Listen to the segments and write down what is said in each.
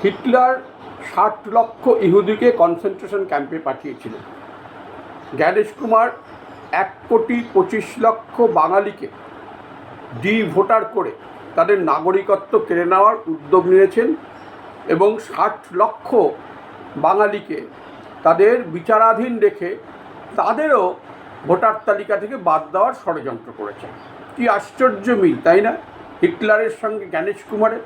Hitler ৬০ লক্ষ ইহুদিকে concentration ক্যাম্পে পাঠিয়েছিলেন। জ্ঞানেশ কুমার ১,২৫,০০,০০০ বাঙালিকে ভোটার করে তাদের নাগরিকত্ব কেড়ে নেওয়ার উদ্যোগ নিয়েছেন এবং ৬০ লক্ষ বাঙালিকে তাদের বিচারাধীন রেখে তাদেরও ভোটার তালিকা থেকে বাদ দেওয়ার ষড়যন্ত্র করেছেন। কি আশ্চর্য মিল, তাই না, হিটলারের সঙ্গে জ্ঞানেশ কুমারের।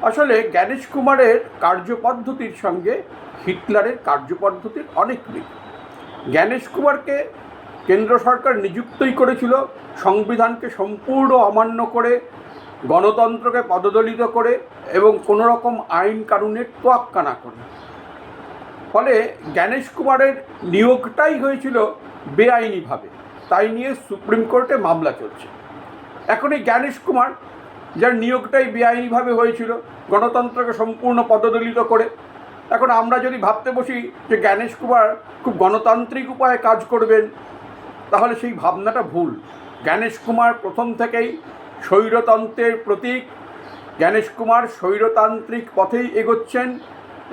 আসলে জ্ঞানেশ কুমারের কার্যপদ্ধতির সঙ্গে হিটলারের কার্যপদ্ধতির অনেক মিল। জ্ঞানেশ কুমারকে কেন্দ্র সরকার নিযুক্তই করেছিল সংবিধানকে সম্পূর্ণ অমান্য করে, গণতন্ত্রকে পদদলিত করে এবং কোনো রকম আইন কানুনের তোয়াক্কা না করে। ফলে জ্ঞানেশ কুমারের নিয়োগটাই হয়েছিল বেআইনিভাবে, তাই নিয়ে সুপ্রিম কোর্টে মামলা চলছে। এখন এই জ্ঞানেশ কুমার, যার নিয়োগটাই বেআইনিভাবে হয়েছিল গণতন্ত্রকে সম্পূর্ণ পদদলিত করে, এখন আমরা যদি ভাবতে বসি যে জ্ঞানেশ কুমার খুব গণতান্ত্রিক উপায়ে কাজ করবেন, তাহলে সেই ভাবনাটা ভুল। জ্ঞানেশ কুমার প্রথম থেকেই স্বৈরতন্ত্রের প্রতীক। জ্ঞানেশ কুমার স্বৈরতান্ত্রিক পথেই এগোচ্ছেন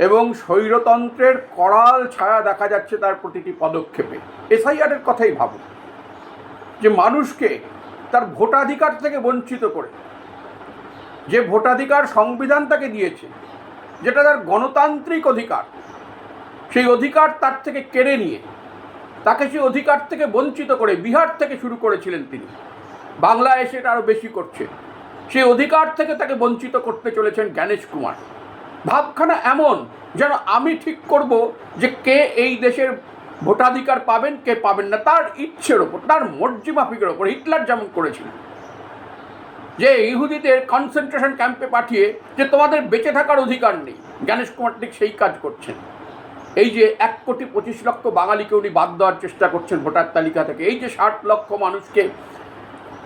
এবং স্বৈরতন্ত্রের করাল ছায়া দেখা যাচ্ছে তার প্রতিটি পদক্ষেপে। এসআইআরের কথাই ভাবুন, যে মানুষকে তার ভোটাধিকার থেকে বঞ্চিত করে, যে ভোটাধিকার সংবিধান তাকে দিয়েছে, যেটা তার গণতান্ত্রিক অধিকার, সেই অধিকার তার থেকে কেড়ে নিয়ে তাকে সেই অধিকার থেকে বঞ্চিত করে, বিহার থেকে শুরু করেছিলেন তিনি, বাংলায় এসে এটা আরও বেশি করছে, সেই অধিকার থেকে তাকে বঞ্চিত করতে চলেছেন জ্ঞানেশ কুমার। ভাবখানা এমন যেন আমি ঠিক করব যে কে এই দেশের ভোটাধিকার পাবেন, কে পাবেন না, তার ইচ্ছের ওপর, তার মর্জি মাফিকের ওপর। হিটলার যেমন করেছিলেন, যে ইহুদিদের কনসেন্ট্রেশন ক্যাম্পে পাঠিয়ে যে তোমাদের বেঁচে থাকার অধিকার নেই, জ্ঞানেশ কুমার ঠিক সেই কাজ করছেন। এই যে ১,২৫,০০,০০০ বাঙালিকে উনি বাদ দেওয়ার চেষ্টা করছেন ভোটার তালিকা থেকে, এই যে ৬০ লক্ষ মানুষকে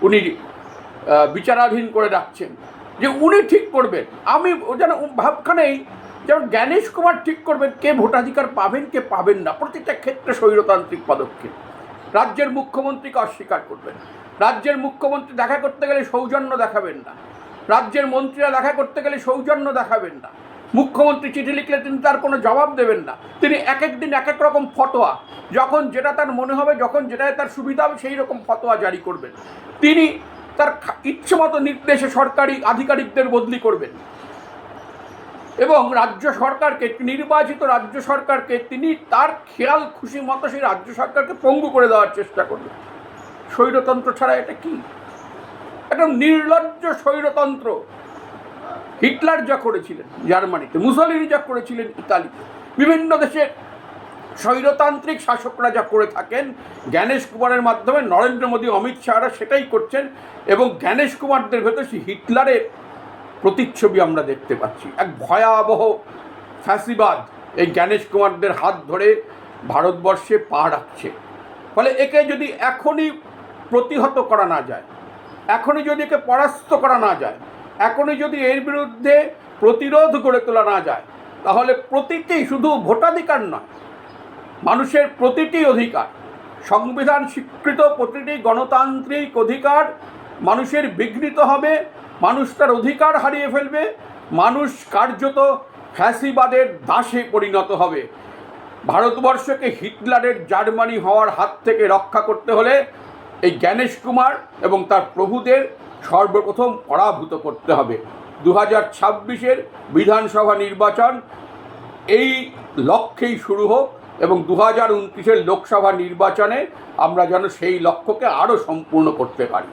উনি বিচারাধীন করে রাখছেন, যে উনি ঠিক করবেন, আমি যেন ভাবখানেই যেমন জ্ঞানেশ কুমার ঠিক করবেন কে ভোটাধিকার পাবেন, কে পাবেন না, প্রতিটা ক্ষেত্রে স্বৈরতান্ত্রিক পদক্ষেপ। রাজ্যের মুখ্যমন্ত্রীকে অস্বীকার করবেন, রাজ্যের মুখ্যমন্ত্রী দেখা করতে গেলে সৌজন্য দেখাবেন না, রাজ্যের মন্ত্রীরা দেখা করতে গেলে সৌজন্য দেখাবেন না, মুখ্যমন্ত্রী চিঠি লিখলে তিনি তার কোনো জবাব দেবেন না, তিনি এক এক দিন এক এক রকম ফতোয়া, যখন যেটা তার মনে হবে, যখন যেটায় তার সুবিধা হবে সেই রকম ফতোয়া জারি করবেন। তিনি তার ইচ্ছে মতো নির্দেশে সরকারি আধিকারিকদের বদলি করবেন এবং রাজ্য সরকারকে, নির্বাচিত রাজ্য সরকারকে তিনি তার খেয়াল খুশি মতো সেই রাজ্য সরকারকে পঙ্গু করে দেওয়ার চেষ্টা করবেন। স্বৈরতন্ত্র ছাড়া এটা কি? একটা নির্লজ্জ স্বৈরতন্ত্র। হিটলার যা করেছিলেন জার্মানিতে, মুসলিনি যা করেছিলেন ইতালিতে, বিভিন্ন দেশের স্বৈরতান্ত্রিক শাসকরা যা করে থাকেন, জ্ঞানেশ কুমারের মাধ্যমে নরেন্দ্র মোদী, অমিত শাহরা সেটাই করছেন এবং জ্ঞানেশ কুমারদের ভেতর সেই হিটলারের প্রতিচ্ছবি আমরা দেখতে পাচ্ছি। এক ভয়াবহ ফ্যাসিবাদ এই জ্ঞানেশ কুমারদের হাত ধরে ভারতবর্ষে পা রাখছে। ফলে একে যদি এখনই প্রতিহত করা না যায়, এখনই যদি একে পরাস্ত করা না যায়, এখনই যদি এর বিরুদ্ধে প্রতিরোধ গড়ে তোলা না যায়, তাহলে প্রতিটি, শুধু ভোটাধিকার নয়, মানুষের প্রতিটি অধিকার, সংবিধান স্বীকৃত প্রতিটি গণতান্ত্রিক অধিকার মানুষের বিঘ্নিত হবে, মানুষ তার অধিকার হারিয়ে ফেলবে, মানুষ কার্যত ফ্যাসিবাদের দাসে পরিণত হবে। ভারতবর্ষকে হিটলারের জার্মানি হওয়ার হাত থেকে রক্ষা করতে হলে এই জ্ঞানেশ কুমার এবং তার প্রভুদের সর্বপ্রথম পরাভূত করতে হবে। 2026-এর বিধানসভা নির্বাচন এই লক্ষ্যেই শুরু হোক এবং 2029-এর লোকসভা নির্বাচনে আমরা যেন সেই লক্ষ্যকে আরও সম্পূর্ণ করতে পারি।